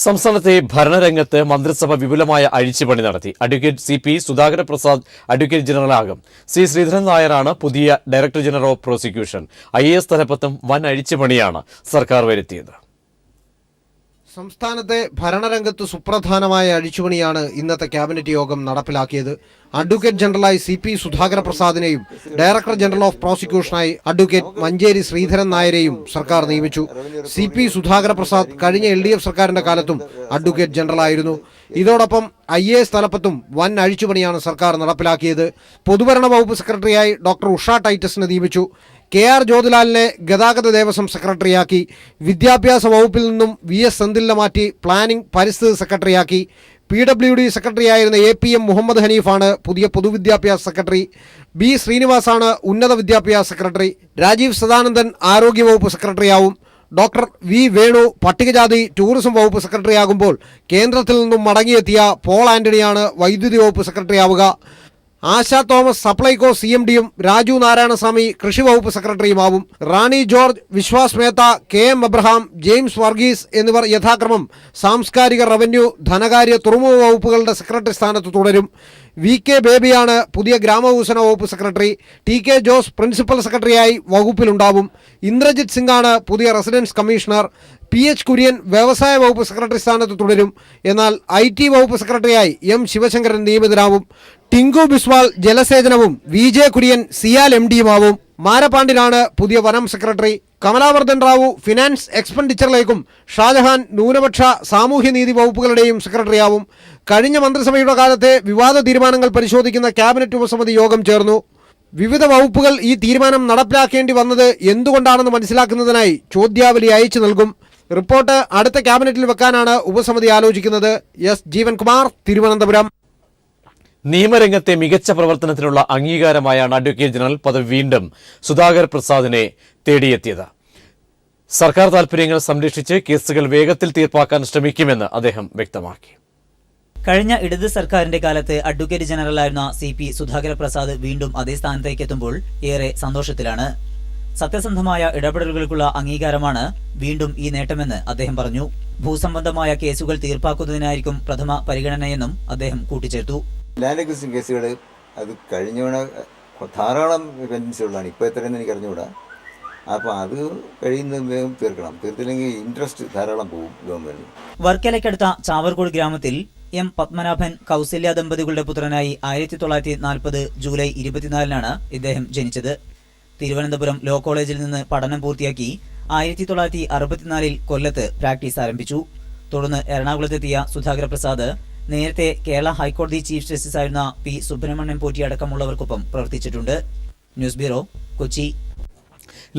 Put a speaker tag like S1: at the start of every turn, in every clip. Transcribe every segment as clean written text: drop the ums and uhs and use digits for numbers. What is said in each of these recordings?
S1: സംസ്ഥാനത്തെ ഭരണരംഗത്ത് മന്ത്രിസഭ വിപുലമായ അഴിച്ചുപണി നടത്തി. Advocate CP Sudhakara Prasad advocate ജനറലാകും. ശ്രീധരൻ നായരാണ് പുതിയ director general of prosecution. IAS തലപ്പത്തും വൻ അഴിച്ചുപണിയാണ് സർക്കാർ വരുത്തിയത്.
S2: സംസ്ഥാനത്തെ ഭരണരംഗത്ത് സുപ്രധാനമായ അഴിച്ചുപണിയാണ് ഇന്നത്തെ ക്യാബിനറ്റ് യോഗം നടപ്പിലാക്കിയത്. അഡ്വക്കേറ്റ് ജനറലായി CP സുധാകര പ്രസാദിനെയും ഡയറക്ടർ ജനറൽ ഓഫ് പ്രോസിക്യൂഷനായി അഡ്വക്കേറ്റ് മഞ്ചേരി ശ്രീധരൻ നായരെയും സർക്കാർ നിയമിച്ചു. CP സുധാകര പ്രസാദ് കഴിഞ്ഞ LDF സർക്കാരിന്റെ കാലത്തും അഡ്വക്കേറ്റ് ജനറലായിരുന്നു. ഇതോടൊപ്പം IAS തലപ്പത്തും വൻ അഴിച്ചുപണിയാണ് സർക്കാർ നടപ്പിലാക്കിയത്. പൊതുഭരണ വകുപ്പ് സെക്രട്ടറിയായി ഡോക്ടർ ഉഷ ടൈറ്റസിനെ നിയമിച്ചു. KR ജ്യോതിലാലിനെ ഗതാഗത ദേവസ്വം സെക്രട്ടറിയാക്കി. വിദ്യാഭ്യാസ വകുപ്പിൽ നിന്നും VS സെന്തിലിനെ മാറ്റി പ്ലാനിംഗ് പരിസ്ഥിതി സെക്രട്ടറിയാക്കി. PWD സെക്രട്ടറിയായിരുന്ന APM മുഹമ്മദ് ഹനീഫാണ് പുതിയ പൊതുവിദ്യാഭ്യാസ സെക്രട്ടറി. B ശ്രീനിവാസാണ് ഉന്നത വിദ്യാഭ്യാസ സെക്രട്ടറി. രാജീവ് സദാനന്ദൻ ആരോഗ്യവകുപ്പ് സെക്രട്ടറിയാവും. ഡോക്ടർ V വേണു പട്ടികജാതി ടൂറിസം വകുപ്പ് സെക്രട്ടറിയാകുമ്പോൾ കേന്ദ്രത്തിൽ നിന്നും മടങ്ങിയെത്തിയ പോൾ ആന്റണിയാണ് വൈദ്യുതി വകുപ്പ് സെക്രട്ടറിയാവുക. ആശ തോമസ് സപ്ലൈകോ CMDയും രാജു നാരായണസ്വാമി കൃഷി വകുപ്പ് സെക്രട്ടറിയുമാവും. റാണി ജോർജ്, വിശ്വാസ് മേത്ത, KM അബ്രഹാം, ജെയിംസ് വർഗീസ് എന്നിവർ യഥാക്രമം സാംസ്കാരിക, റവന്യൂ, ധനകാര്യ, തുറമുഖ വകുപ്പുകളുടെ സെക്രട്ടറി സ്ഥാനത്ത് തുടരും. VK ബേബിയാണ് പുതിയ ഗ്രാമവികസന വകുപ്പ് സെക്രട്ടറി. TK ജോസ് പ്രിൻസിപ്പൽ സെക്രട്ടറിയായി വകുപ്പിലുണ്ടാവും. ഇന്ദ്രജിത് സിംഗാണ് പുതിയ റെസിഡൻസ് കമ്മീഷണർ. PH കുര്യൻ വ്യവസായ വകുപ്പ് സെക്രട്ടറി സ്ഥാനത്ത് തുടരും. എന്നാൽ IT വകുപ്പ് സെക്രട്ടറിയായി M ശിവശങ്കരൻ നിയമിതനാവും. ടിങ്കു ബിസ്വാൾ ജലസേചനവും, VJ കുര്യൻ സിയാൽ MDയുമാവും. മാരപാണ്ഡ്യനാണ് പുതിയ വനം സെക്രട്ടറി. കമലാവർദ്ധൻ റാവു ഫിനാൻസ് എക്സ്പെൻഡിച്ചറിലേക്കും ഷാജഹാൻ ന്യൂനപക്ഷ സാമൂഹ്യനീതി വകുപ്പുകളുടെയും സെക്രട്ടറിയാവും. കഴിഞ്ഞ മന്ത്രിസഭയുടെ കാലത്തെ വിവാദ തീരുമാനങ്ങൾ പരിശോധിക്കുന്ന ക്യാബിനറ്റ് ഉപസമിതി യോഗം ചേർന്നു. വിവിധ വകുപ്പുകൾ ഈ തീരുമാനം നടപ്പിലാക്കേണ്ടി വന്നത് എന്തുകൊണ്ടാണെന്ന് മനസ്സിലാക്കുന്നതിനായി ചോദ്യാവലി അയച്ചു നൽകും. റിപ്പോർട്ട് അടുത്ത ക്യാബിനറ്റിൽ വെക്കാനാണ് ഉപസമിതി ആലോചിക്കുന്നത്. S ജീവൻകുമാർ, തിരുവനന്തപുരം.
S1: നിയമരംഗത്തെ മികച്ച പ്രവർത്തനത്തിനുള്ള അംഗീകാരമായാണ് അഡ്വക്കേറ്റ് ജനറൽ പദവി വീണ്ടും സുധാകർ പ്രസാദിനെ തേടിയെത്തിയത്. സർക്കാർ താൽപര്യങ്ങൾ സംരക്ഷിച്ച് കേസുകൾ വേഗത്തിൽ തീർപ്പാക്കാൻ ശ്രമിക്കുമെന്ന് അദ്ദേഹം വ്യക്തമാക്കി.
S3: കഴിഞ്ഞ ഇടത് സർക്കാരിന്റെ കാലത്ത് അഡ്വക്കേറ്റ് ജനറലായിരുന്ന CP സുധാകര പ്രസാദ് വീണ്ടും അതേ സ്ഥാനത്തേക്ക് എത്തുമ്പോൾ ഏറെ സന്തോഷത്തിലാണ്. സത്യസന്ധമായ ഇടപെടലുകൾക്കുള്ള അംഗീകാരമാണ് വീണ്ടും ഈ നേട്ടമെന്ന് അദ്ദേഹം പറഞ്ഞു. ഭൂസംബന്ധമായ കേസുകൾ തീർപ്പാക്കുന്നതിനായിരിക്കും പ്രഥമ പരിഗണനയെന്നും അദ്ദേഹം കൂട്ടിച്ചേർത്തു.
S4: ലാൻഡ് അക്വിസിഷൻ കേസുകൾ അത് കഴിഞ്ഞ ധാരാളം പെൻഡൻസുകളാണ്. ഇപ്പോൾ എത്രയെന്ന് എനിക്ക് അറിഞ്ഞുകൂടാ. അപ്പോൾ അത് കഴിയുന്ന വേഗം തീർക്കണം. തീർത്തില്ലെങ്കിൽ ഇൻട്രസ്റ്റ് ധാരാളം പോകും ഗവൺമെന്റിന്.
S3: വർക്കലയ്ക്കടുത്ത ചാവർകോട് ഗ്രാമത്തിൽ M പത്മനാഭൻ കൗസല്യ ദമ്പതികളുടെ പുത്രനായി 1940 ജൂലൈ 24-നാണ് ഇദ്ദേഹം ജനിച്ചത്. തിരുവനന്തപുരം ലോ കോളേജിൽ നിന്ന് പഠനം പൂർത്തിയാക്കി 1964-ൽ കൊല്ലത്ത് പ്രാക്ടീസ് ആരംഭിച്ചു. തുടർന്ന് എറണാകുളത്തെത്തിയ സുധാകര പ്രസാദ് നേരത്തെ കേരള ഹൈക്കോടതി ചീഫ് ജസ്റ്റിസ് ആയിരുന്ന P സുബ്രഹ്മണ്യം പോറ്റി അടക്കമുള്ളവർക്കൊപ്പം പ്രവർത്തിച്ചിട്ടുണ്ട്. News bureau, Kochi.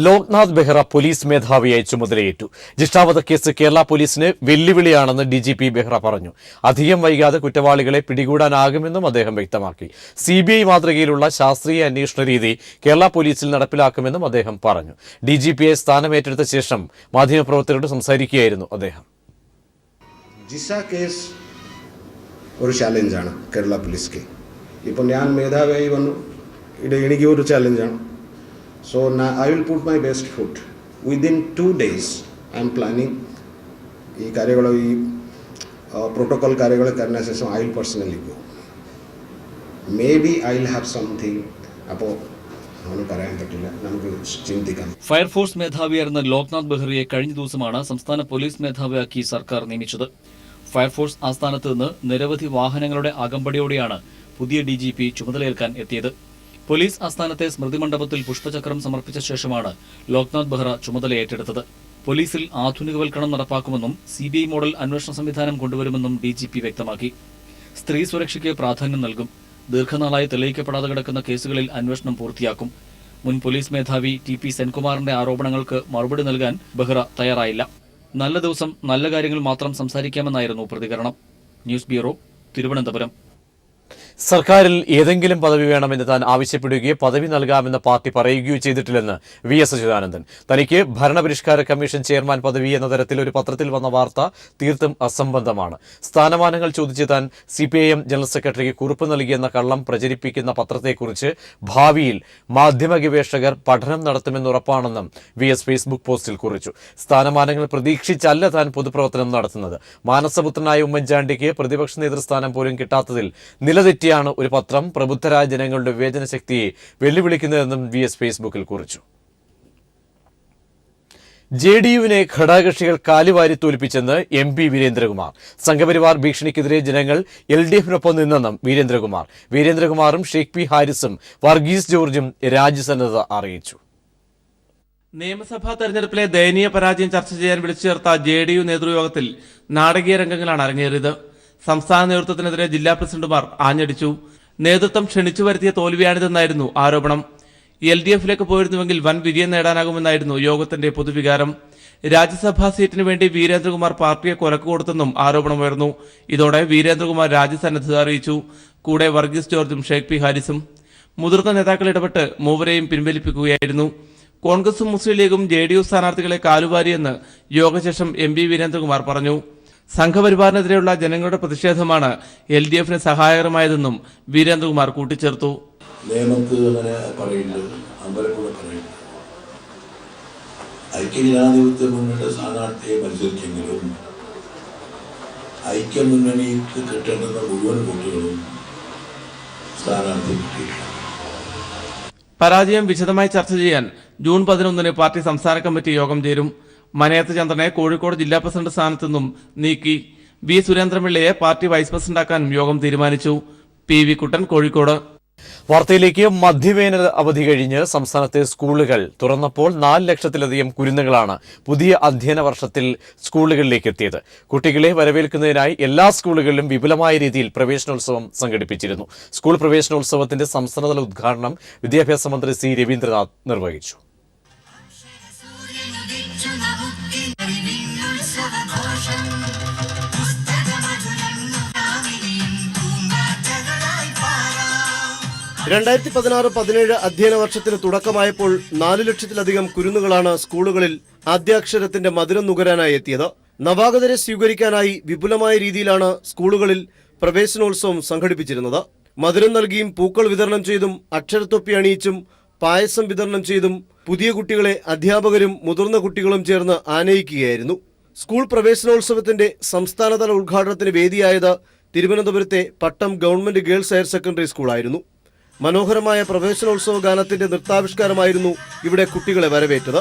S1: Loknath Behra police മേധാവിയായി ചുമതലയേറ്റു. ജിഷ്ടാവധ കേസ് കേരള പോലീസിന് വെല്ലുവിളിയാണെന്ന് DGP ബെഹ്റ പറഞ്ഞു. അധികം വൈകാതെ കുറ്റവാളികളെ പിടികൂടാനാകുമെന്നും അദ്ദേഹം വ്യക്തമാക്കി. CBI മാതൃകയിലുള്ള ശാസ്ത്രീയ അന്വേഷണ രീതി കേരള പോലീസിൽ നടപ്പിലാക്കുമെന്നും അദ്ദേഹം പറഞ്ഞു. DGPയെ സ്ഥാനമേറ്റെടുത്ത ശേഷം മാധ്യമപ്രവർത്തകരോട് സംസാരിക്കുകയായിരുന്നു അദ്ദേഹം.
S5: ജിസ കേസ് ഒരു ചാലഞ്ചാണ് കേരള പോലീസിക്ക്. ഇപ്പോൾ ഞാൻ മേധാവിയായി വന്നു, എനിക്ക് ഒരു ചാലഞ്ചാണ്. So now I will put my best foot. Within 2 days, I am planning ഈ കാര്യങ്ങൾ ഈ പ്രോട്ടോകോൾ കാര്യങ്ങൾ करने से I will personally go. Maybe I will have something. അപ്പോൾ നമുക്ക് പറയാൻ പറ്റില്ല, നമുക്ക് ചിന്തിക്കാം.
S6: ഫയർഫോഴ്സ് മേധാവിയായിരുന്ന ലോക്നാഥ് ബെഹ്റയെ കഴിഞ്ഞ ദിവസമാണ് സംസ്ഥാന പോലീസ് മേധാവിയാക്കി സർക്കാർ നിയമിച്ചത്. ഫയർഫോഴ്സ് ആസ്ഥാനത്ത് നിന്ന് നിരവധി വാഹനങ്ങളുടെ അകമ്പടിയോടെയാണ് പുതിയ DGP ചുമതലയേൽക്കാൻ എത്തിയത്. പോലീസ് ആസ്ഥാനത്തെ സ്മൃതി മണ്ഡപത്തിൽ പുഷ്പചക്രം സമർപ്പിച്ച ശേഷമാണ് ലോക്നാഥ് ബെഹ്റ ചുമതല ഏറ്റെടുത്തത്. പോലീസിൽ ആധുനികവൽക്കരണം നടപ്പാക്കുമെന്നും CBI മോഡൽ അന്വേഷണ സംവിധാനം കൊണ്ടുവരുമെന്നും DGP വ്യക്തമാക്കി. സ്ത്രീ സുരക്ഷയ്ക്ക് പ്രാധാന്യം നൽകും. ദീർഘനാളായി തെളിയിക്കപ്പെടാതെ കിടക്കുന്ന കേസുകളിൽ അന്വേഷണം പൂർത്തിയാക്കും. മുൻ പോലീസ് മേധാവി TP സെൻകുമാറിന്റെ ആരോപണങ്ങൾക്ക് മറുപടി നൽകാൻ ബെഹ്റ തയ്യാറായില്ല. നല്ല ദിവസം നല്ല കാര്യങ്ങൾ മാത്രം സംസാരിക്കാമെന്നായിരുന്നു പ്രതികരണം. News bureau, Thiruvananthapuram.
S1: സർക്കാരിൽ ഏതെങ്കിലും പദവി വേണമെന്ന് താൻ ആവശ്യപ്പെടുകയോ പദവി നൽകാമെന്ന് പാർട്ടി പറയുകയോ ചെയ്തിട്ടില്ലെന്ന് വി.എസ്. അച്യുതാനന്ദൻ. തനിക്ക് ഭരണപരിഷ്കാര കമ്മീഷൻ ചെയർമാൻ പദവി എന്ന തരത്തിൽ ഒരു പത്രത്തിൽ വന്ന വാർത്ത തീർത്തും അസംബന്ധമാണ്. സ്ഥാനമാനങ്ങൾ ചോദിച്ച് താൻ CPIM ജനറൽ സെക്രട്ടറിക്ക് കുറിപ്പ് നൽകിയെന്ന കള്ളം പ്രചരിപ്പിക്കുന്ന പത്രത്തെക്കുറിച്ച് ഭാവിയിൽ മാധ്യമ ഗവേഷകർ പഠനം നടത്തുമെന്നുറപ്പാണെന്നും വി.എസ്. ഫേസ്ബുക്ക് പോസ്റ്റിൽ കുറിച്ചു. സ്ഥാനമാനങ്ങൾ പ്രതീക്ഷിച്ചല്ല താൻ പൊതുപ്രവർത്തനം നടത്തുന്നത്. മാനസപുത്രനായ ഉമ്മൻചാണ്ടിക്ക് പ്രതിപക്ഷ നേതൃസ്ഥാനം പോലും കിട്ടാത്തതിൽ നിലതെറ്റി ഒരു പത്രം പ്രബുദ്ധരായ ജനങ്ങളുടെ വിവേചന ശക്തിയെ വെല്ലുവിളിക്കുന്നതെന്നും വി.എസ്. ഫേസ്ബുക്കിൽ കുറിച്ചു. JDU-വിനെ ഘടകകക്ഷികൾ കാലുവാരി തോൽപ്പിച്ചെന്ന് MP വീരേന്ദ്രകുമാർ. സംഘപരിവാർ ഭീഷണിക്കെതിരെ ജനങ്ങൾ LDF-നൊപ്പം നിന്നെന്നും വീരേന്ദ്രകുമാറും ഷെയ്ഖ് പി ഹാരിസും വർഗീസ് ജോർജും രാജ്യസന്നദ്ധത അറിയിച്ചു.
S7: നിയമസഭാ തെരഞ്ഞെടുപ്പിലെ ദയനീയ പരാജയം ചർച്ച ചെയ്യാൻ വിളിച്ചു ചേർത്ത JDU നേതൃയോഗത്തിൽ നാടകീയ രംഗങ്ങളാണ് അരങ്ങേറിയത്. സംസ്ഥാന നേതൃത്വത്തിനെതിരെ ജില്ലാ പ്രസിഡന്റുമാർ ആഞ്ഞടിച്ചു. നേതൃത്വം ക്ഷണിച്ചു വരുത്തിയ തോൽവിയാണിതെന്നായിരുന്നു ആരോപണം. LDF-ലേക്ക് പോയിരുന്നുവെങ്കിൽ വൻ വിജയം നേടാനാകുമെന്നായിരുന്നു യോഗത്തിന്റെ പൊതുവികാരം. രാജ്യസഭാ സീറ്റിന് വേണ്ടി വീരേന്ദ്രകുമാർ പാർട്ടിയെ കൊലക്ക് കൊടുത്തെന്നും ആരോപണമുയർന്നു. ഇതോടെ വീരേന്ദ്രകുമാർ രാജ്യസന്നദ്ധത അറിയിച്ചു. കൂടെ വർഗീസ് ജോർജും ഷെയ്ഖ് പി ഹാരിസും. മുതിർന്ന നേതാക്കൾ ഇടപെട്ട് മൂവരെയും പിൻവലിപ്പിക്കുകയായിരുന്നു. കോൺഗ്രസും മുസ്ലിം ലീഗും JDU സ്ഥാനാർത്ഥികളെ കാലുവാരിയെന്ന് യോഗശേഷം MP വീരേന്ദ്രകുമാർ പറഞ്ഞു. സംഘപരിവാറിനെതിരെയുള്ള ജനങ്ങളുടെ പ്രതിഷേധമാണ് LDF-ന് സഹായകരമായതെന്നും വീരേന്ദ്രകുമാർ കൂട്ടിച്ചേർത്തു.
S8: നിയമത്ത് അങ്ങനെ പറയുന്നത് അമ്പലപ്പുഴ പറയുന്നത് ഐക്യജനാധിപത്യ മുന്നണിയുടെ സ്ഥാനാർത്ഥിയെ മത്സരിച്ചെങ്കിലും ഐക്യമുന്നണിക്ക് കിട്ടേണ്ടുന്ന മുഴുവൻ വോട്ടുകളും സ്ഥാനാർത്ഥി കിട്ടിയില്ല.
S7: പരാജയം വിശദമായി ചർച്ച ചെയ്യാൻ ജൂൺ 11-ന് പാർട്ടി സംസ്ഥാന കമ്മിറ്റി യോഗം ചേരും. മനയത്ത് ചന്ദ്രനെ കോഴിക്കോട് ജില്ലാ പ്രസിഡന്റ് സ്ഥാനത്തു നിന്നും നീക്കി. V. സുരേന്ദ്രപിള്ളയെ പാർട്ടി വൈസ് പ്രസിഡന്റാക്കാനും യോഗം തീരുമാനിച്ചു. PV കുട്ടൻ, കോഴിക്കോട്.
S1: വാർത്തയിലേക്ക്. മധ്യവേനൽ അവധി കഴിഞ്ഞ് സംസ്ഥാനത്തെ സ്കൂളുകൾ തുറന്നപ്പോൾ 4 ലക്ഷത്തിലധികം കുരുന്നുകളാണ് പുതിയ അധ്യയന വർഷത്തിൽ സ്കൂളുകളിലേക്ക് എത്തിയത്. കുട്ടികളെ വരവേൽക്കുന്നതിനായി എല്ലാ സ്കൂളുകളിലും വിപുലമായ രീതിയിൽ പ്രവേശനോത്സവം സംഘടിപ്പിച്ചിരുന്നു. സ്കൂൾ പ്രവേശനോത്സവത്തിന്റെ സംസ്ഥാനതല ഉദ്ഘാടനം വിദ്യാഭ്യാസ മന്ത്രി C. രവീന്ദ്രനാഥ് നിർവഹിച്ചു.
S9: രണ്ടായിരത്തി 16-17 അധ്യയന വർഷത്തിന് തുടക്കമായപ്പോൾ 4 ലക്ഷത്തിലധികം കുരുന്നുകളാണ് സ്കൂളുകളിൽ ആദ്യാക്ഷരത്തിന്റെ മധുരം നുകരാനായി എത്തിയത്. നവാഗതരെ സ്വീകരിക്കാനായി വിപുലമായ രീതിയിലാണ് സ്കൂളുകളിൽ പ്രവേശനോത്സവം സംഘടിപ്പിച്ചിരുന്നത്. മധുരം നൽകിയും പൂക്കൾ വിതരണം ചെയ്തും അക്ഷരത്തൊപ്പി അണിയിച്ചും പായസം വിതരണം ചെയ്തും പുതിയ കുട്ടികളെ അധ്യാപകരും മുതിർന്ന കുട്ടികളും ചേർന്ന് ആനയിക്കുകയായിരുന്നു. സ്കൂൾ പ്രവേശനോത്സവത്തിന്റെ സംസ്ഥാനതല ഉദ്ഘാടനത്തിന് വേദിയായത് തിരുവനന്തപുരത്തെ പട്ടം ഗവൺമെന്റ് ഗേൾസ് ഹയർ സെക്കൻഡറി സ്കൂളായിരുന്നു. മനോഹരമായ പ്രവേശനോത്സവ ഗാനത്തിന്റെ നൃത്താവിഷ്കാരമായിരുന്നു ഇവിടെ കുട്ടികളെ വരവേറ്റത്.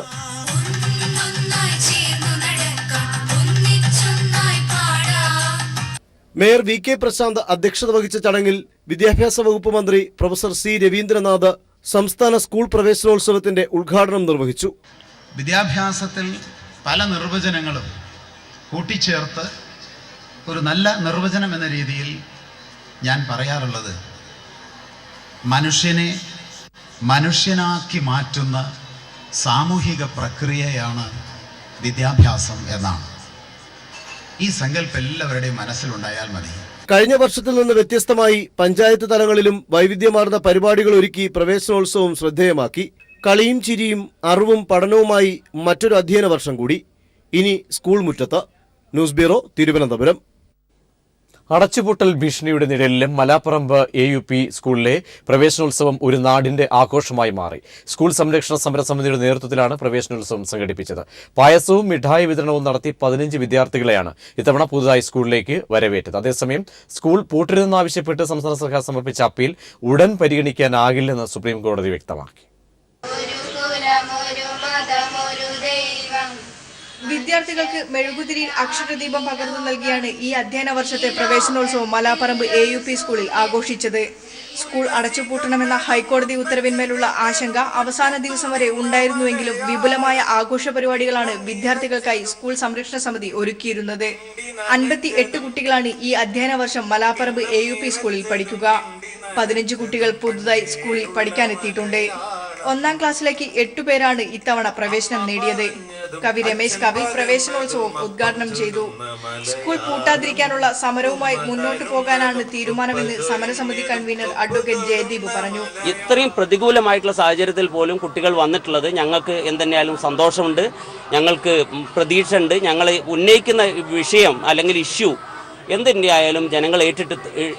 S9: Mayor V.K. പ്രശാന്ത് അധ്യക്ഷത വഹിച്ച ചടങ്ങിൽ വിദ്യാഭ്യാസ വകുപ്പ് മന്ത്രി പ്രൊഫസർ C. രവീന്ദ്രനാഥ് സംസ്ഥാന സ്കൂൾ പ്രവേശനോത്സവത്തിന്റെ ഉദ്ഘാടനം നിർവഹിച്ചു.
S10: വിദ്യാഭ്യാസത്തിൽ പല നിർവചനങ്ങളും കൂട്ടിച്ചേർത്ത് ഒരു നല്ല നിർവചനം എന്ന രീതിയിൽ ഞാൻ പറയാറുള്ളത് മനുഷ്യനെ മനുഷ്യനാക്കി മാറ്റുന്ന സാമൂഹിക പ്രക്രിയയാണ് വിദ്യാഭ്യാസം എന്നാണ്. ഈ സങ്കല്പം എല്ലാവരുടെയും മനസ്സിലുണ്ടായാൽ മതി.
S9: കഴിഞ്ഞ വർഷത്തിൽ നിന്ന് വ്യത്യസ്തമായി പഞ്ചായത്ത് തലങ്ങളിലും വൈവിധ്യമാർന്ന പരിപാടികൾ ഒരുക്കി പ്രവേശനോത്സവം ശ്രദ്ധേയമാക്കി. കളിയും ചിരിയും അറിവും പഠനവുമായി മറ്റൊരു അധ്യയന വർഷം കൂടി. ഇനി സ്കൂൾ മുറ്റത്ത്. News bureau, Thiruvananthapuram.
S1: അടച്ചുപൂട്ടൽ ഭീഷണിയുടെ നിഴലിലും മലാപ്പറമ്പ് AUP സ്കൂളിലെ പ്രവേശനോത്സവം ഒരു നാടിന്റെ ആഘോഷമായി മാറി. സ്കൂൾ സംരക്ഷണ സമരസമിതിയുടെ നേതൃത്വത്തിലാണ് പ്രവേശനോത്സവം സംഘടിപ്പിച്ചത്. പായസവും മിഠായി വിതരണവും നടത്തി 15 വിദ്യാർത്ഥികളെയാണ് ഇത്തവണ പുതുതായി സ്കൂളിലേക്ക് വരവേറ്റത്. അതേസമയം സ്കൂൾ പൂട്ടരുതെന്നാവശ്യപ്പെട്ട് സംസ്ഥാന സർക്കാർ സമർപ്പിച്ച അപ്പീൽ ഉടൻ പരിഗണിക്കാനാകില്ലെന്ന് സുപ്രീം കോടതി വ്യക്തമാക്കി.
S11: വിദ്യാർത്ഥികൾക്ക് മെഴുകുതിരി അക്ഷരദീപം പകർന്നു നൽകിയാണ് ഈ അധ്യയന വർഷത്തെ പ്രവേശനോത്സവം മലാപ്പറമ്പ് AUP സ്കൂളിൽ ആഘോഷിച്ചത്. സ്കൂൾ അടച്ചുപൂട്ടണമെന്ന ഹൈക്കോടതി ഉത്തരവിന്മേലുള്ള ആശങ്ക അവസാന ദിവസം വരെ ഉണ്ടായിരുന്നുവെങ്കിലും വിപുലമായ ആഘോഷ പരിപാടികളാണ് വിദ്യാർത്ഥികൾക്കായി സ്കൂൾ സംരക്ഷണ സമിതി ഒരുക്കിയിരുന്നത്. 58 കുട്ടികളാണ് ഈ അധ്യയന വർഷം മലാപ്പറമ്പ് AUP സ്കൂളിൽ പഠിക്കുക. 15 കുട്ടികൾ പുതുതായി സ്കൂളിൽ പഠിക്കാനെത്തിയിട്ടുണ്ട്. 1ാം ക്ലാസ്സിലേക്ക് 8 പേരാണ് ഇത്തവണ പ്രവേശനം നേടിയത്. കവി രമേശ് കവിൽ പ്രവേശനോത്സവം ഉദ്ഘാടനം ചെയ്തു. സ്കൂൾ പൂട്ടാതിരിക്കാനുള്ള സമരവുമായി മുന്നോട്ടു പോകാനാണ് തീരുമാനമെന്ന് സമരസമിതി കൺവീനർ അഡ്വക്കേറ്റ് ജയദീപ് പറഞ്ഞു.
S12: ഇത്രയും പ്രതികൂലമായിട്ടുള്ള സാഹചര്യത്തിൽ പോലും കുട്ടികൾ വന്നിട്ടുള്ളത് ഞങ്ങൾക്ക് എന്തെന്നാലും സന്തോഷമുണ്ട്, ഞങ്ങൾക്ക് പ്രതീക്ഷയുണ്ട്. ഞങ്ങൾ ഉന്നയിക്കുന്ന വിഷയം അല്ലെങ്കിൽ ഇഷ്യൂ എന്തിൻ്റെയായാലും ജനങ്ങൾ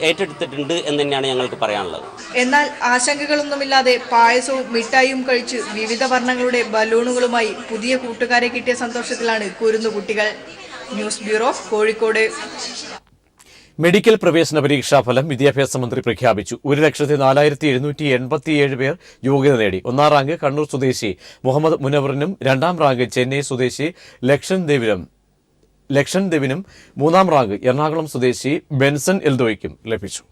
S12: ഏറ്റെടുത്തിട്ടുണ്ട് എന്ന് തന്നെയാണ് ഞങ്ങൾക്ക് പറയാനുള്ളത്.
S11: എന്നാൽ ആശങ്കകളൊന്നുമില്ലാതെ പായസവും മിഠായിയും കഴിച്ച് വിവിധ വർണ്ണങ്ങളുടെ ബലൂണുകളുമായി പുതിയ കൂട്ടുകാരെ കിട്ടിയ സന്തോഷത്തിലാണ് കുരുന്നുകുട്ടികൾ. News bureau, Kozhikode.
S1: മെഡിക്കൽ പ്രവേശന പരീക്ഷാ ഫലം വിദ്യാഭ്യാസ മന്ത്രി പ്രഖ്യാപിച്ചു. 1,04,787 പേർ യോഗ്യത നേടി. 1ാം റാങ്ക് കണ്ണൂർ സ്വദേശി മുഹമ്മദ് മുനവറിനും 2ാം റാങ്ക് ചെന്നൈ സ്വദേശി ലക്ഷൻ ദേവിനും 3ാം റാങ്ക് എറണാകുളം സ്വദേശി ബെൻസൺ എൽദോയ്ക്കും ലഭിച്ചു.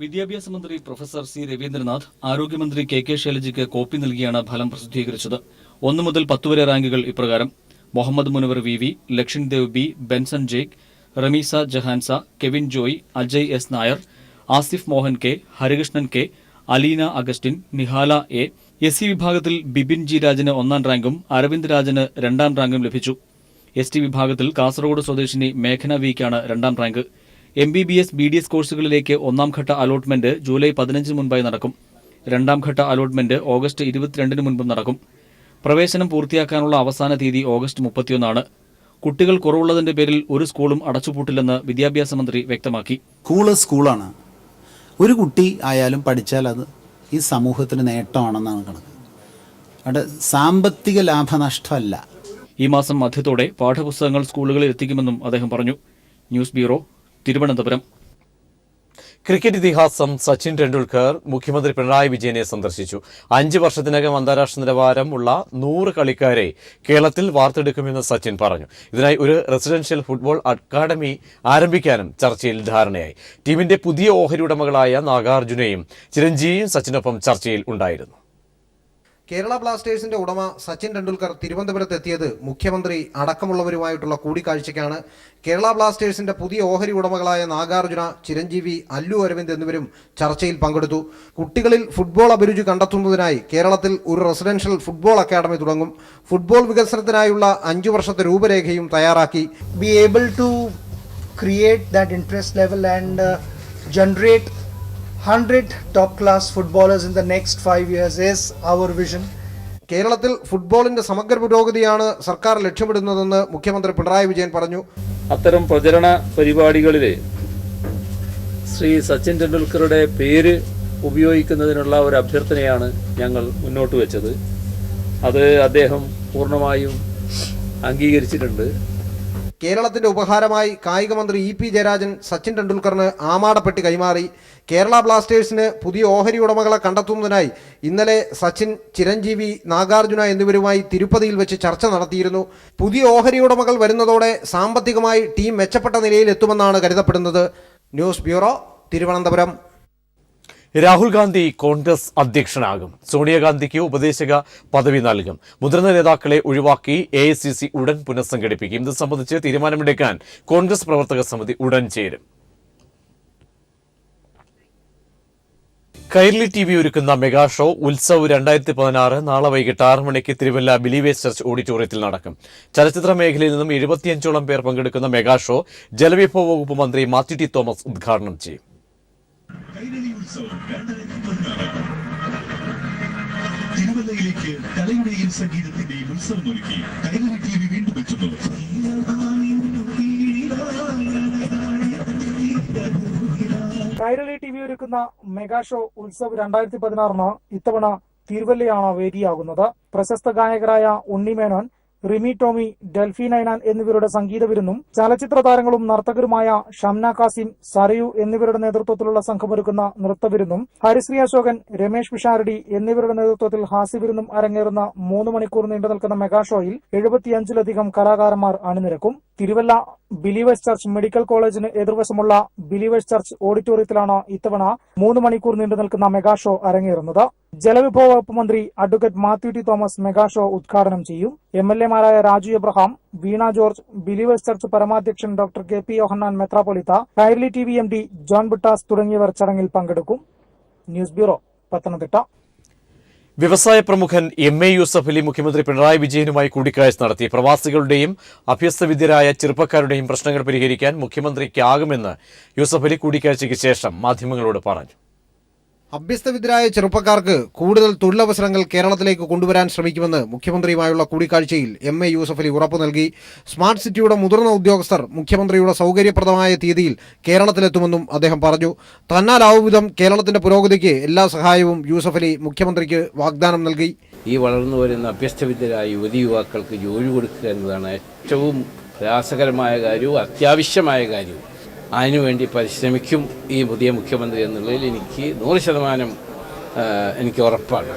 S6: വിദ്യാഭ്യാസ മന്ത്രി പ്രൊഫസർ സി രവീന്ദ്രനാഥ് ആരോഗ്യമന്ത്രി കെ ശൈലജയ്ക്ക് കോപ്പി നൽകിയാണ് ഫലം പ്രസിദ്ധീകരിച്ചത്. 1 മുതൽ 10 വരെ റാങ്കുകൾ ഇപ്രകാരം: Muhammad Munavar V, Lakshan Dev B, Benson Jake, Ramiza Jahansa, Kevin Joy, Ajay S Nair, Asif Mohan K, Harikrishnan K, Aleena Augustine, Nihala A. SC വിഭാഗത്തിൽ ബിബിൻ ജി രാജന് 1ാം റാങ്കും അരവിന്ദ് രാജന് 2ാം റാങ്കും ലഭിച്ചു. ST വിഭാഗത്തിൽ കാസർഗോഡ് സ്വദേശിനി മേഘന വിക്കാണ് 2ാം റാങ്ക്. MBBS BDS കോഴ്സുകളിലേക്ക് 1ാം ഘട്ട അലോട്ട്മെന്റ് ജൂലൈ 15 മുൻപായി നടക്കും. 2ാം ഘട്ട അലോട്ട്മെന്റ് ഓഗസ്റ്റ് 22 മുൻപും നടക്കും. പ്രവേശനം പൂർത്തിയാക്കാനുള്ള അവസാന തീയതി ഓഗസ്റ്റ് 31 ആണ്. കുട്ടികൾ കുറവുള്ളതിന്റെ പേരിൽ ഒരു സ്കൂളും അടച്ചുപൂട്ടില്ലെന്ന് വിദ്യാഭ്യാസ മന്ത്രി വ്യക്തമാക്കി.
S10: സ്കൂളാണ്. ഒരു കുട്ടി ആയാലും പഠിച്ചാൽ അത് ഈ സമൂഹത്തിന് നേട്ടമാണെന്നാണ് കണക്ക്. അവിടെ സാമ്പത്തിക ലാഭനഷ്ടമല്ല.
S6: ഈ മാസം മധ്യത്തോടെ പാഠപുസ്തകങ്ങൾ സ്കൂളുകളിൽ എത്തിക്കുമെന്നും അദ്ദേഹം പറഞ്ഞു. News bureau, Thiruvananthapuram.
S1: ക്രിക്കറ്റ് ഇതിഹാസം സച്ചിൻ ടെണ്ടുൽക്കർ മുഖ്യമന്ത്രി പിണറായി വിജയനെ സന്ദർശിച്ചു. 5 വർഷത്തിനകം അന്താരാഷ്ട്ര നിലവാരമുള്ള 100 കളിക്കാരെ കേരളത്തിൽ വാർത്തെടുക്കുമെന്ന് സച്ചിൻ പറഞ്ഞു. ഇതിനായി ഒരു റെസിഡൻഷ്യൽ ഫുട്ബോൾ അക്കാദമി ആരംഭിക്കാനും ചർച്ചയിൽ ധാരണയായി. ടീമിന്റെ പുതിയ ഓഹരി ഉടമകളായ നാഗാർജുനയും ചിരഞ്ജീവിയും സച്ചിനൊപ്പം ചർച്ചയിൽ ഉണ്ടായിരുന്നു.
S2: കേരള ബ്ലാസ്റ്റേഴ്സിന്റെ ഉടമ സച്ചിൻ ടെണ്ടുൽക്കർ തിരുവനന്തപുരത്ത് എത്തിയത് മുഖ്യമന്ത്രി അടക്കമുള്ളവരുമായിട്ടുള്ള കൂടിക്കാഴ്ചയ്ക്കാണ്. കേരള ബ്ലാസ്റ്റേഴ്സിന്റെ പുതിയ ഓഹരി ഉടമകളായ നാഗാർജുന, ചിരഞ്ജീവി, അല്ലു അരവിന്ദ് എന്നിവരും ചർച്ചയിൽ പങ്കെടുത്തു. കുട്ടികളിൽ ഫുട്ബോൾ അഭിരുചി കണ്ടെത്തുന്നതിനായി കേരളത്തിൽ ഒരു റെസിഡൻഷ്യൽ ഫുട്ബോൾ അക്കാദമി തുടങ്ങും. ഫുട്ബോൾ വികസനത്തിനായുള്ള 5 വർഷത്തെ രൂപരേഖയും തയ്യാറാക്കി.
S13: Be able to create that interest level and generate 100 top-class footballers in the next 5 years is our vision.
S2: കേരളത്തിൽ ഫുട്ബോളിന്റെ സമഗ്ര പുരോഗതിയാണ് സർക്കാർ ലക്ഷ്യമിടുന്നതെന്ന് മുഖ്യമന്ത്രി പിണറായി വിജയൻ പറഞ്ഞു.
S14: അത്തരം പ്രചരണ പരിപാടികളിൽ ശ്രീ സച്ചിൻ ടെണ്ടുൽക്കറുടെ പേര് ഉപയോഗിക്കുന്നതിനുള്ള ഒരു അഭ്യർത്ഥനയാണ് ഞങ്ങൾ മുന്നോട്ട് വെച്ചത്. അത് അദ്ദേഹം പൂർണ്ണമായും അംഗീകരിച്ചിട്ടുണ്ട്.
S2: കേരളത്തിന്റെ ഉപഹാരമായി കായിക മന്ത്രി EP ജയരാജൻ സച്ചിൻ ടെണ്ടുൽക്കറിന് ആമാടപ്പെട്ടി കൈമാറി. കേരള ബ്ലാസ്റ്റേഴ്സിന് പുതിയ ഓഹരി ഉടമകളെ കണ്ടെത്തുന്നതിനായി ഇന്നലെ സച്ചിൻ, ചിരഞ്ജീവി, നാഗാർജുന എന്നിവരുമായി തിരുപ്പതിയിൽ വെച്ച് ചർച്ച നടത്തിയിരുന്നു. പുതിയ ഓഹരി ഉടമകൾ വരുന്നതോടെ സാമ്പത്തികമായി ടീം മെച്ചപ്പെട്ട നിലയിൽ എത്തുമെന്നാണ് കരുതപ്പെടുന്നത്. News bureau, Thiruvananthapuram.
S1: Rahul Gandhi Congress അധ്യക്ഷനാകും. സോണിയാഗാന്ധിക്ക് ഉപദേശക പദവി നൽകും. മുതിർന്ന നേതാക്കളെ ഒഴിവാക്കി AICC ഉടൻ പുനഃസംഘടിപ്പിക്കും. ഇത് സംബന്ധിച്ച് തീരുമാനമെടുക്കാൻ കോൺഗ്രസ് പ്രവർത്തക സമിതി ഉടൻ ചേരും. കൈരളി TV ഒരുക്കുന്ന മെഗാ ഷോ ഉത്സവ് 2016 നാളെ വൈകിട്ട് 6 മണിക്ക് തിരുവല്ല ബിലീവേഴ്സ് ചർച്ച് ഓഡിറ്റോറിയത്തിൽ നടക്കും. ചലച്ചിത്ര മേഖലയിൽ നിന്നും 75ഓളം പേർ പങ്കെടുക്കുന്ന മെഗാ ഷോ ജലവിഭവ വകുപ്പ് മന്ത്രി മാത്യു ടി തോമസ് ഉദ്ഘാടനം ചെയ്യും.
S15: തിരുവല്ലയിലേക്ക് കലയുടെയും സംഗീതത്തിന്റെയും ഉത്സവം ഒരുക്കി കൈരളി TV വീണ്ടും എത്തുന്നു.
S13: കൈരളി TV ഒരുക്കുന്ന മെഗാ ഷോ ഉത്സവ് 2016 ഇത്തവണ തിരുവല്ലയാണ് വേദിയാകുന്നത്. പ്രശസ്ത ഗായകരായ ഉണ്ണിമേനോൻ, റിമി ടോമി, ഡെൽഫി നൈനാൻ എന്നിവരുടെ സംഗീത വിരുന്നും ചലച്ചിത്ര താരങ്ങളും നർത്തകരുമായ ഷംന കാസിം, സരയു എന്നിവരുടെ നേതൃത്വത്തിലുള്ള സംഘമൊരുക്കുന്ന നൃത്തവിരുന്നും ഹരിശ്രീ അശോകൻ, രമേശ് പിഷാരടി എന്നിവരുടെ നേതൃത്വത്തിൽ ഹാസ്യവിരുന്നും അരങ്ങേറുന്ന 3 മണിക്കൂർ നീണ്ടു നിൽക്കുന്ന മെഗാ ഷോയിൽ 75ലധികം കലാകാരന്മാർ അണിനിരക്കും. തിരുവല്ല ബിലീവേഴ്സ് ചർച്ച് മെഡിക്കൽ കോളേജിന് എതിർവശമുള്ള ബിലീവേഴ്സ് ചർച്ച് ഓഡിറ്റോറിയത്തിലാണ് ഇത്തവണ 3 മണിക്കൂർ നീണ്ടു നിൽക്കുന്ന മെഗാ ഷോ അരങ്ങേറുന്നത്. ജലവിഭവ വകുപ്പ് മന്ത്രി advocate Mathew T Thomas mega show ഉദ്ഘാടനം ചെയ്യും. MLA മാരായ Raju Abraham, Veena George, believers church പരമാധ്യക്ഷൻ ഡോക്ടർ KP യോഹന്നാൻ മെത്രാപ്പൊലീത്ത, Kairali TV MD John Brittas തുടങ്ങിയവർ ചടങ്ങിൽ പങ്കെടുക്കും. News bureau, Pathanamthitta.
S1: വ്യവസായ പ്രമുഖൻ എം.എ. യൂസഫ് അലി മുഖ്യമന്ത്രി പിണറായി വിജയനുമായി കൂടിക്കാഴ്ച നടത്തി. പ്രവാസികളുടെയും അഭ്യസ്തവിദ്യരായ ചെറുപ്പക്കാരുടെയും പ്രശ്നങ്ങൾ പരിഹരിക്കാൻ മുഖ്യമന്ത്രിക്കാകുമെന്ന് യൂസഫ് അലി കൂടിക്കാഴ്ചയ്ക്ക് ശേഷം മാധ്യമങ്ങളോട് പറഞ്ഞു.
S2: അഭ്യസ്തവിദ്യരായ ചെറുപ്പക്കാർക്ക് കൂടുതൽ തൊഴിലവസരങ്ങൾ കേരളത്തിലേക്ക് കൊണ്ടുവരാൻ ശ്രമിക്കുമെന്ന് മുഖ്യമന്ത്രിയുമായുള്ള കൂടിക്കാഴ്ചയിൽ എം.എ. യൂസഫ് അലി ഉറപ്പു നൽകി. സ്മാർട്ട് സിറ്റിയുടെ മുതിർന്ന ഉദ്യോഗസ്ഥർ മുഖ്യമന്ത്രിയുടെ സൗകര്യപ്രദമായ തീയതിയിൽ കേരളത്തിലെത്തുമെന്നും അദ്ദേഹം പറഞ്ഞു. തന്നാലാവും വിധം കേരളത്തിന്റെ പുരോഗതിക്ക് എല്ലാ സഹായവും യൂസഫ് അലി മുഖ്യമന്ത്രിക്ക് വാഗ്ദാനം നൽകി.
S16: ഈ വളർന്നു വരുന്ന അഭ്യസ്തവിദ്യരായ യുവതി യുവാക്കൾക്ക് ജോലി കൊടുക്കുക എന്നതാണ് ഏറ്റവും പ്രയാസകരമായ കാര്യവും അത്യാവശ്യമായ കാര്യവും. അതിനുവേണ്ടി പരിശ്രമിക്കും ഈ പുതിയ മുഖ്യമന്ത്രി എന്നുള്ളതിൽ എനിക്ക് 100% എനിക്ക് ഉറപ്പാണ്.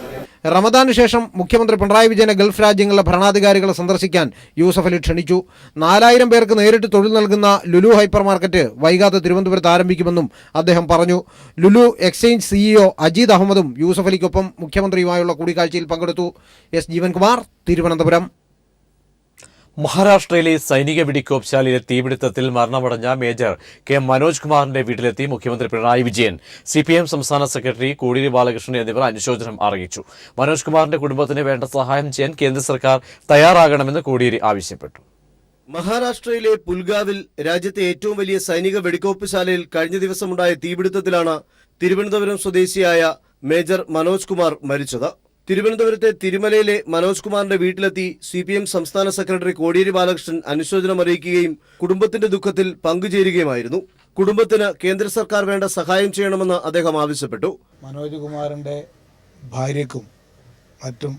S2: റമദാന് ശേഷം മുഖ്യമന്ത്രി പിണറായി വിജയനെ ഗൾഫ് രാജ്യങ്ങളിലെ ഭരണാധികാരികളെ സന്ദർശിക്കാൻ യൂസഫ് അലി ക്ഷണിച്ചു. 4000 പേർക്ക് നേരിട്ട് തൊഴിൽ നൽകുന്ന ലുലു ഹൈപ്പർ മാർക്കറ്റ് വൈകാതെ തിരുവനന്തപുരത്ത് ആരംഭിക്കുമെന്നും അദ്ദേഹം പറഞ്ഞു. ലുലു എക്സ്ചേഞ്ച് CEO അജീദ് അഹമ്മദും യൂസഫ് അലിക്കൊപ്പം മുഖ്യമന്ത്രിയുമായുള്ള കൂടിക്കാഴ്ചയിൽ പങ്കെടുത്തു. എസ് ജീവൻകുമാർ, തിരുവനന്തപുരം.
S1: മഹാരാഷ്ട്രയിലെ സൈനിക വെടിക്കോപ്ശാലയിലെ തീപിടുത്തത്തിൽ മരണമടഞ്ഞ മേജർ കെ മനോജ് കുമാറിന്റെ വീട്ടിലെത്തി മുഖ്യമന്ത്രി പിണറായി വിജയൻ. CPM സംസ്ഥാന സെക്രട്ടറി കോടിയേരി ബാലകൃഷ്ണൻ എന്നിവർ അനുശോചനം അറിയിച്ചു. മനോജ് കുമാറിന്റെ കുടുംബത്തിന് വേണ്ട സഹായം ചെയ്യാൻ കേന്ദ്ര സർക്കാർ തയ്യാറാകണമെന്ന് കോടിയേരി ആവശ്യപ്പെട്ടു.
S9: മഹാരാഷ്ട്രയിലെ പുൽഗാവിൽ രാജ്യത്തെ ഏറ്റവും വലിയ സൈനിക വെടിക്കോപ്പുശാലയിൽ കഴിഞ്ഞ ദിവസമുണ്ടായ തീപിടുത്തത്തിലാണ് തിരുവനന്തപുരം സ്വദേശിയായ മേജർ മനോജ് കുമാർ മരിച്ചത്. തിരുവനന്തപുരത്തെ തിരുമലയിലെ മനോജ് കുമാറിന്റെ വീട്ടിലെത്തി CPM സംസ്ഥാന സെക്രട്ടറി കോടിയേരി ബാലകൃഷ്ണൻ അനുശോചനം അറിയിക്കുകയും കുടുംബത്തിന്റെ ദുഃഖത്തിൽ പങ്കുചേരുകയുമായിരുന്നു. കുടുംബത്തിന് കേന്ദ്ര സർക്കാർ വേണ്ട സഹായം ചെയ്യണമെന്ന് അദ്ദേഹം ആവശ്യപ്പെട്ടു.
S17: മനോജ് കുമാറിന്റെ ഭാര്യയ്ക്കും മറ്റും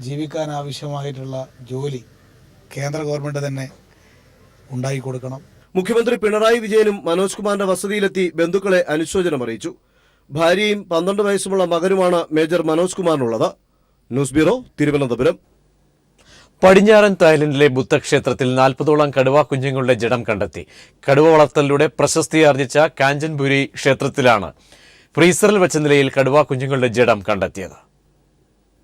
S17: ജീവിക്കാൻ ആവശ്യമായിട്ടുള്ള ജോലി കേന്ദ്ര ഗവൺമെന്റ് തന്നെ ഉണ്ടാക്കി കൊടുക്കണം.
S9: മുഖ്യമന്ത്രി പിണറായി വിജയനും മനോജ് കുമാറിന്റെ വസതിയിലെത്തി ബന്ധുക്കളെ അനുശോചനം അറിയിച്ചു. ഭാര്യയും 12 വയസ്സുമുള്ള മകനുമാണ് മേജർ മനോജ് കുമാറിനുള്ളത്. News bureau, Thiruvananthapuram.
S1: പടിഞ്ഞാറൻ തായ്ലൻഡിലെ ബുദ്ധക്ഷേത്രത്തിൽ 40ഓളം കടുവ കുഞ്ഞുങ്ങളുടെ ജഡം കണ്ടെത്തി. കടുവ വളർത്തലിലൂടെ പ്രശസ്തിയാർജിച്ച കാഞ്ചൻപുരി ക്ഷേത്രത്തിലാണ് ഫ്രീസറിൽ വെച്ച നിലയിൽ കടുവ കുഞ്ഞുങ്ങളുടെ ജഡം കണ്ടെത്തിയത്.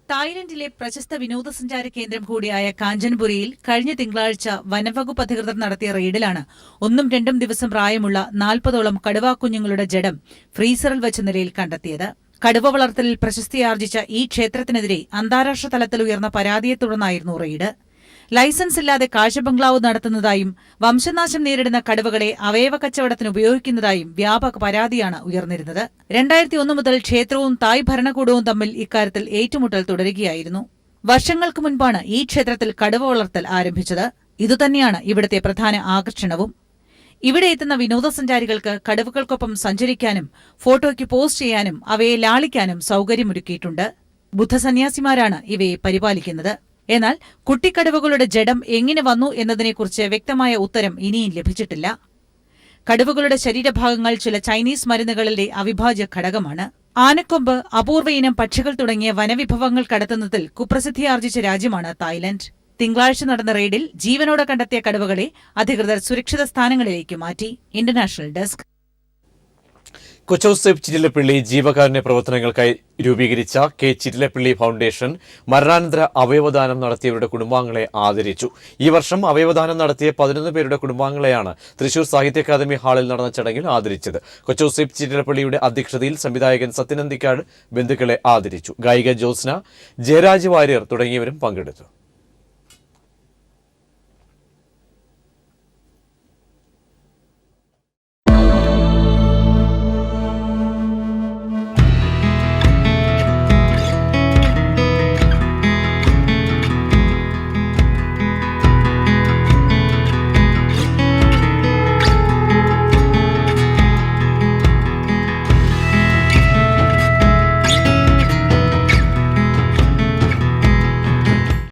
S18: തായ്ലൻഡിലെ പ്രശസ്ത വിനോദസഞ്ചാര കേന്ദ്രം കൂടിയായ കാഞ്ചൻപുരിയിൽ കഴിഞ്ഞ തിങ്കളാഴ്ച വനംവകുപ്പ് അധികൃതർ നടത്തിയ റെയ്ഡിലാണ് 1-2 ദിവസം പ്രായമുള്ള 40ഓളം കടുവാ കുഞ്ഞുങ്ങളുടെ ജഡം ഫ്രീസറിൽ വെച്ച നിലയിൽ കണ്ടെത്തിയത്. കടുവ വളർത്തലിൽ പ്രശസ്തിയാർജിച്ച ഈ ക്ഷേത്രത്തിനെതിരെ അന്താരാഷ്ട്ര തലത്തിൽ ഉയർന്ന പരാതിയെ തുടർന്നായിരുന്നു റെയ്ഡ്. ലൈസൻസ് ഇല്ലാതെ കാഴ്ചബംഗ്ലാവ് നടത്തുന്നതായും വംശനാശം നേരിടുന്ന കടുവകളെ അവയവ കച്ചവടത്തിന് ഉപയോഗിക്കുന്നതായും വ്യാപക പരാതിയാണ് ഉയർന്നിരുന്നത്. 2001 മുതൽ ക്ഷേത്രവും തായ് ഭരണകൂടവും തമ്മിൽ ഇക്കാര്യത്തിൽ ഏറ്റുമുട്ടൽ തുടരുകയായിരുന്നു. വർഷങ്ങൾക്ക് മുൻപാണ് ഈ ക്ഷേത്രത്തിൽ കടുവ വളർത്തൽ ആരംഭിച്ചത്. ഇതുതന്നെയാണ് ഇവിടുത്തെ പ്രധാന ആകർഷണവും. ഇവിടെ എത്തുന്ന വിനോദസഞ്ചാരികൾക്ക് കടുവകൾക്കൊപ്പം സഞ്ചരിക്കാനും ഫോട്ടോയ്ക്ക് പോസ്റ്റ് ചെയ്യാനും അവയെ ലാളിക്കാനും സൌകര്യമൊരുക്കിയിട്ടുണ്ട്. ബുദ്ധസന്യാസിമാരാണ് ഇവയെ പരിപാലിക്കുന്നത്. എന്നാൽ കുട്ടിക്കടുവകളുടെ ജഡം എങ്ങനെ വന്നു എന്നതിനെക്കുറിച്ച് വ്യക്തമായ ഉത്തരം ഇനിയും ലഭിച്ചിട്ടില്ല. കടുവകളുടെ ശരീരഭാഗങ്ങൾ ചില ചൈനീസ് മരുന്നുകളിലെ അവിഭാജ്യ ഘടകമാണ്. ആനക്കൊമ്പ്, അപൂർവ ഇനം പക്ഷികൾ തുടങ്ങിയ വനവിഭവങ്ങൾ കടത്തുന്നതിൽ കുപ്രസിദ്ധിയാർജിച്ച രാജ്യമാണ് തായ്ലൻഡ്. തിങ്കളാഴ്ച നടന്ന റെയ്ഡിൽ ജീവനോടെ കണ്ടെത്തിയ കടുവകളെ അധികൃതർ സുരക്ഷിത സ്ഥാനങ്ങളിലേക്ക് മാറ്റി. International desk.
S1: കൊച്ചൌസേപ്പ് ചിറ്റിലപ്പള്ളി ജീവകാരുണ്യ പ്രവർത്തനങ്ങൾക്കായി രൂപീകരിച്ച കെ ചിറ്റിലപ്പള്ളി ഫൗണ്ടേഷൻ മരണാനന്തര അവയവദാനം നടത്തിയവരുടെ കുടുംബാംഗങ്ങളെ ആദരിച്ചു. ഈ വർഷം അവയവദാനം നടത്തിയ 11 പേരുടെ കുടുംബാംഗങ്ങളെയാണ് തൃശൂർ സാഹിത്യ അക്കാദമി ഹാളിൽ നടന്ന ചടങ്ങിൽ ആദരിച്ചത്. കൊച്ചൌസേപ്പ് ചിറ്റിലപ്പള്ളിയുടെ അധ്യക്ഷതയിൽ സംവിധായകൻ സത്യനന്ദിക്കാട് ബന്ധുക്കളെ ആദരിച്ചു. ഗായിക ജ്യോത്സ്ന, ജയരാജ് വാര്യർ തുടങ്ങിയവരും പങ്കെടുത്തു.